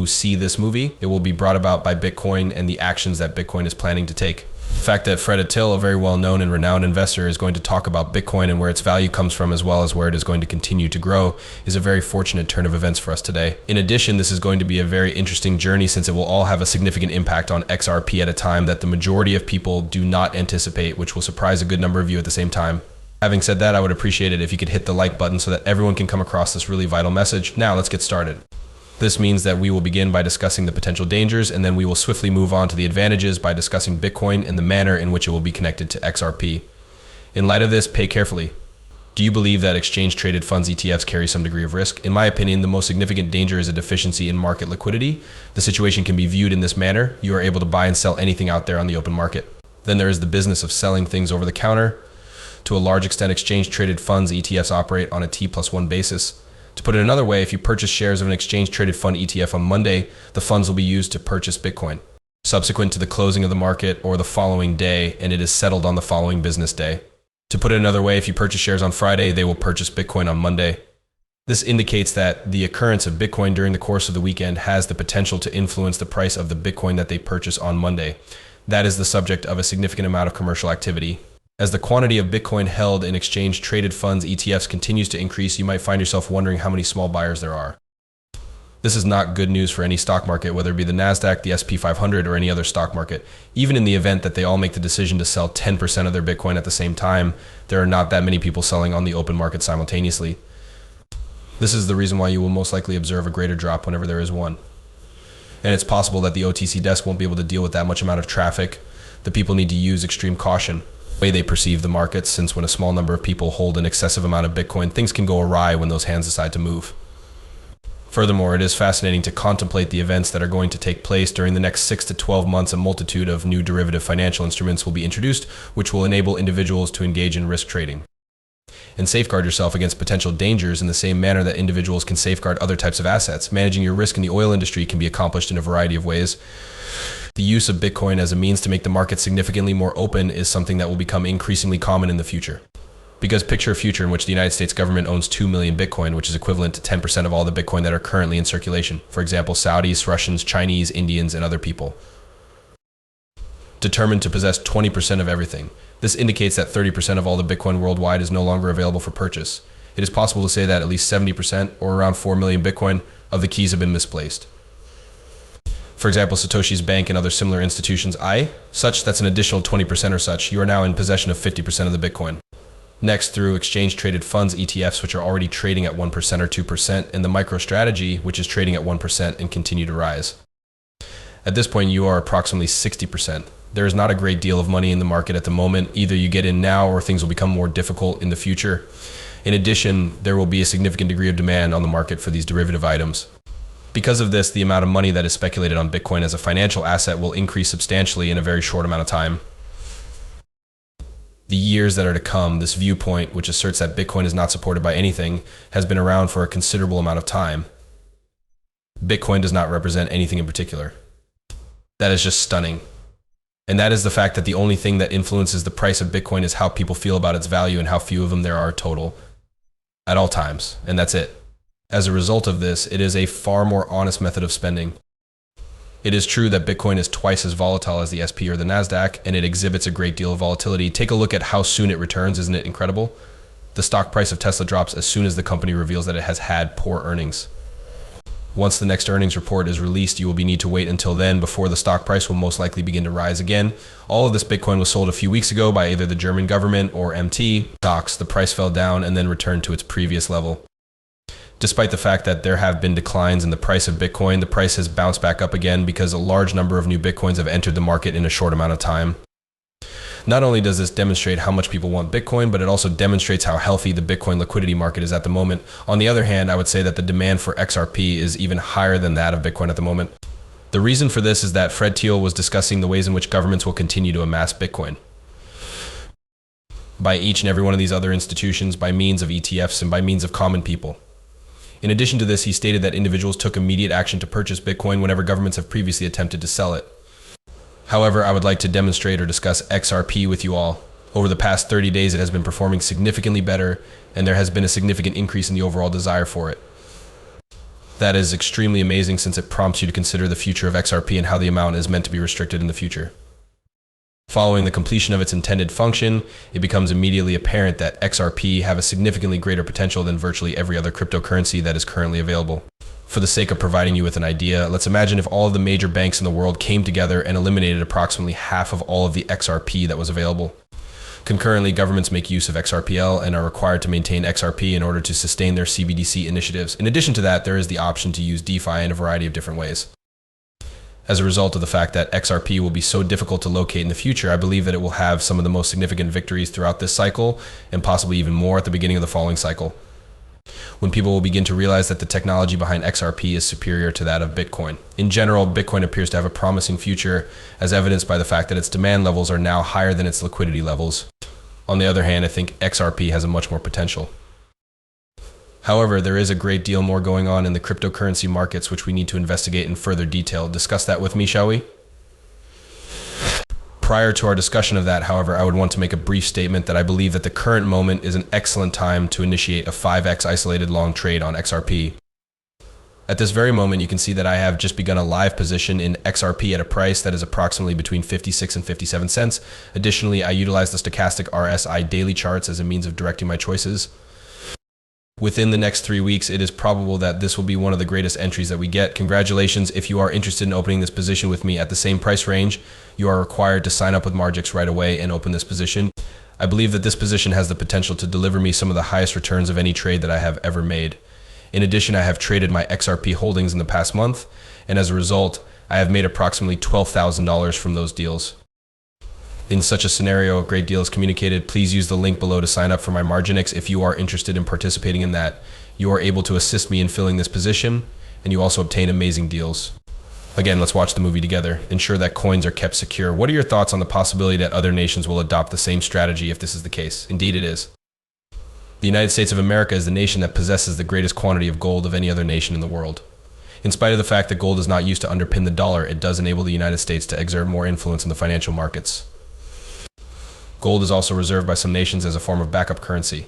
who see this movie. It will be brought about by Bitcoin and the actions that Bitcoin is planning to take. The fact that Fred Till, a very well-known and renowned investor, is going to talk about Bitcoin and where its value comes from, as well as where it is going to continue to grow, is a very fortunate turn of events for us today. In addition, this is going to be a very interesting journey, since it will all have a significant impact on XRP at a time that the majority of people do not anticipate, which will surprise a good number of you at the same time. Having said that, I would appreciate it if you could hit the like button so that everyone can come across this really vital message. Now let's get started. This means that we will begin by discussing the potential dangers, and then we will swiftly move on to the advantages by discussing Bitcoin and the manner in which it will be connected to XRP. In light of this, pay carefully. Do you believe that exchange-traded funds ETFs carry some degree of risk? In my opinion, the most significant danger is a deficiency in market liquidity. The situation can be viewed in this manner. You are able to buy and sell anything out there on the open market. Then there is the business of selling things over the counter. To a large extent, exchange-traded funds ETFs operate on a T+1 basis. To put it another way, if you purchase shares of an exchange-traded fund ETF on Monday, the funds will be used to purchase Bitcoin, subsequent to the closing of the market or the following day, and it is settled on the following business day. To put it another way, if you purchase shares on Friday, they will purchase Bitcoin on Monday. This indicates that the occurrence of Bitcoin during the course of the weekend has the potential to influence the price of the Bitcoin that they purchase on Monday. That is the subject of a significant amount of commercial activity. As the quantity of Bitcoin held in exchange-traded funds ETFs continues to increase, you might find yourself wondering how many small buyers there are. This is not good news for any stock market, whether it be the NASDAQ, the SP 500, or any other stock market. Even in the event that they all make the decision to sell 10% of their Bitcoin at the same time, there are not that many people selling on the open market simultaneously. This is the reason why you will most likely observe a greater drop whenever there is one. And it's possible that the OTC desk won't be able to deal with that much amount of traffic. The people need to use extreme caution. Way they perceive the markets, since when a small number of people hold an excessive amount of Bitcoin, things can go awry when those hands decide to move. Furthermore, it is fascinating to contemplate the events that are going to take place during the next 6 to 12 months. A multitude of new derivative financial instruments will be introduced, which will enable individuals to engage in risk trading and safeguard yourself against potential dangers in the same manner that individuals can safeguard other types of assets. Managing your risk in the oil industry can be accomplished in a variety of ways. The use of Bitcoin as a means to make the market significantly more open is something that will become increasingly common in the future. Because picture a future in which the United States government owns 2 million Bitcoin, which is equivalent to 10% of all the Bitcoin that are currently in circulation. For example, Saudis, Russians, Chinese, Indians, and other people. Determined to possess 20% of everything. This indicates that 30% of all the Bitcoin worldwide is no longer available for purchase. It is possible to say that at least 70%, or around 4 million Bitcoin, of the keys have been misplaced. For example, Satoshi's bank and other similar institutions, that's an additional 20% or such. You are now in possession of 50% of the Bitcoin. Next, through exchange-traded funds ETFs, which are already trading at 1% or 2%, and the MicroStrategy, which is trading at 1% and continue to rise. At this point, you are approximately 60%. There is not a great deal of money in the market at the moment. Either you get in now or things will become more difficult in the future. In addition, there will be a significant degree of demand on the market for these derivative items. Because of this, the amount of money that is speculated on Bitcoin as a financial asset will increase substantially in a very short amount of time. The years that are to come, this viewpoint, which asserts that Bitcoin is not supported by anything, has been around for a considerable amount of time. Bitcoin does not represent anything in particular. That is just stunning. And that is the fact that the only thing that influences the price of Bitcoin is how people feel about its value and how few of them there are total at all times. And that's it. As a result of this, it is a far more honest method of spending. It is true that Bitcoin is twice as volatile as the SP or the NASDAQ, and it exhibits a great deal of volatility. Take a look at how soon it returns. Isn't it incredible? The stock price of Tesla drops as soon as the company reveals that it has had poor earnings. Once the next earnings report is released, you will need to wait until then before the stock price will most likely begin to rise again. All of this Bitcoin was sold a few weeks ago by either the German government or MT stocks. The price fell down and then returned to its previous level. Despite the fact that there have been declines in the price of Bitcoin, the price has bounced back up again because a large number of new Bitcoins have entered the market in a short amount of time. Not only does this demonstrate how much people want Bitcoin, but it also demonstrates how healthy the Bitcoin liquidity market is at the moment. On the other hand, I would say that the demand for XRP is even higher than that of Bitcoin at the moment. The reason for this is that Fred Till was discussing the ways in which governments will continue to amass Bitcoin by each and every one of these other institutions, by means of ETFs and by means of common people. In addition to this, he stated that individuals took immediate action to purchase Bitcoin whenever governments have previously attempted to sell it. However, I would like to demonstrate or discuss XRP with you all. Over the past 30 days, it has been performing significantly better, and there has been a significant increase in the overall desire for it. That is extremely amazing since it prompts you to consider the future of XRP and how the amount is meant to be restricted in the future. Following the completion of its intended function, it becomes immediately apparent that XRP have a significantly greater potential than virtually every other cryptocurrency that is currently available. For the sake of providing you with an idea, let's imagine if all of the major banks in the world came together and eliminated approximately half of all of the XRP that was available. Concurrently, governments make use of XRPL and are required to maintain XRP in order to sustain their CBDC initiatives. In addition to that, there is the option to use DeFi in a variety of different ways. As a result of the fact that XRP will be so difficult to locate in the future, I believe that it will have some of the most significant victories throughout this cycle, and possibly even more at the beginning of the following cycle, when people will begin to realize that the technology behind XRP is superior to that of Bitcoin. In general, Bitcoin appears to have a promising future, as evidenced by the fact that its demand levels are now higher than its liquidity levels. On the other hand, I think XRP has a much more potential. However, there is a great deal more going on in the cryptocurrency markets which we need to investigate in further detail. Discuss that with me, shall we? Prior to our discussion of that, however, I would want to make a brief statement that I believe that the current moment is an excellent time to initiate a 5x isolated long trade on XRP. At this very moment, you can see that I have just begun a live position in XRP at a price that is approximately between 56 and 57 cents. Additionally, I utilize the stochastic RSI daily charts as a means of directing my choices. Within the next 3 weeks, it is probable that this will be one of the greatest entries that we get. Congratulations. If you are interested in opening this position with me at the same price range, you are required to sign up with Margix right away and open this position. I believe that this position has the potential to deliver me some of the highest returns of any trade that I have ever made. In addition, I have traded my XRP holdings in the past month, and as a result, I have made approximately $12,000 from those deals. In such a scenario, a great deal is communicated. Please use the link below to sign up for my Margix if you are interested in participating in that. You are able to assist me in filling this position, and you also obtain amazing deals. Again, let's watch the movie together. Ensure that coins are kept secure. What are your thoughts on the possibility that other nations will adopt the same strategy if this is the case? Indeed, it is. The United States of America is the nation that possesses the greatest quantity of gold of any other nation in the world. In spite of the fact that gold is not used to underpin the dollar, it does enable the United States to exert more influence in the financial markets. Gold is also reserved by some nations as a form of backup currency.